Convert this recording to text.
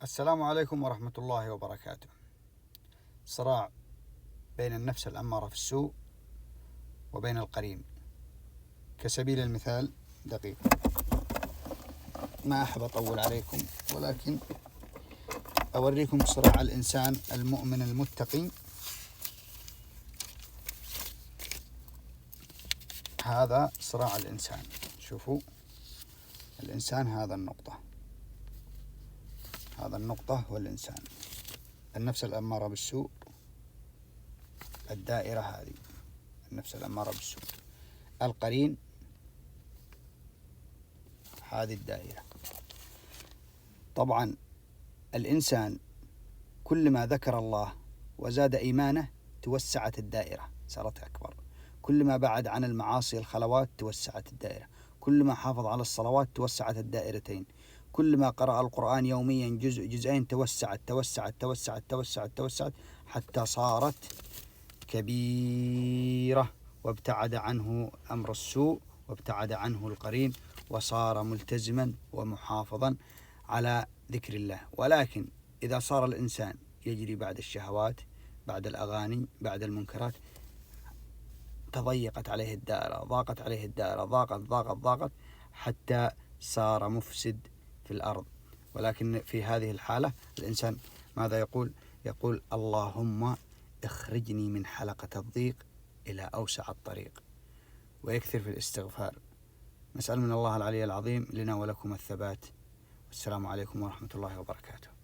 السلام عليكم ورحمة الله وبركاته. صراع بين النفس الأمارة في السوء وبين القرين. كسبيل المثال دقيقة، ما أحب أطول عليكم، ولكن أوريكم صراع الإنسان المؤمن المتقي. هذا صراع الإنسان. شوفوا الإنسان، هذا النقطة هو الإنسان. النفس الأمارة بالسوء، الدائرة هذه النفس الأمارة بالسوء. القرين هذه الدائرة. طبعا الإنسان كلما ذكر الله وزاد إيمانه توسعت الدائرة، صارت أكبر. كلما بعد عن المعاصي الخلوات توسعت الدائرة. كلما حافظ على الصلوات توسعت الدائرتين. كلما قرأ القرآن يوميا جزء جزئين توسعت حتى صارت كبيرة، وابتعد عنه أمر السوء وابتعد عنه القرين، وصار ملتزما ومحافظا على ذكر الله. ولكن إذا صار الإنسان يجري بعد الشهوات، بعد الأغاني، بعد المنكرات، تضيقت عليه الدائرة، ضاقت عليه الدائرة، ضاقت حتى صار مفسد في الأرض. ولكن في هذه الحالة الإنسان ماذا يقول؟ يقول: اللهم اخرجني من حلقة الضيق إلى أوسع الطريق، ويكثر في الاستغفار. نسأل من الله العلي العظيم لنا ولكم الثبات. والسلام عليكم ورحمة الله وبركاته.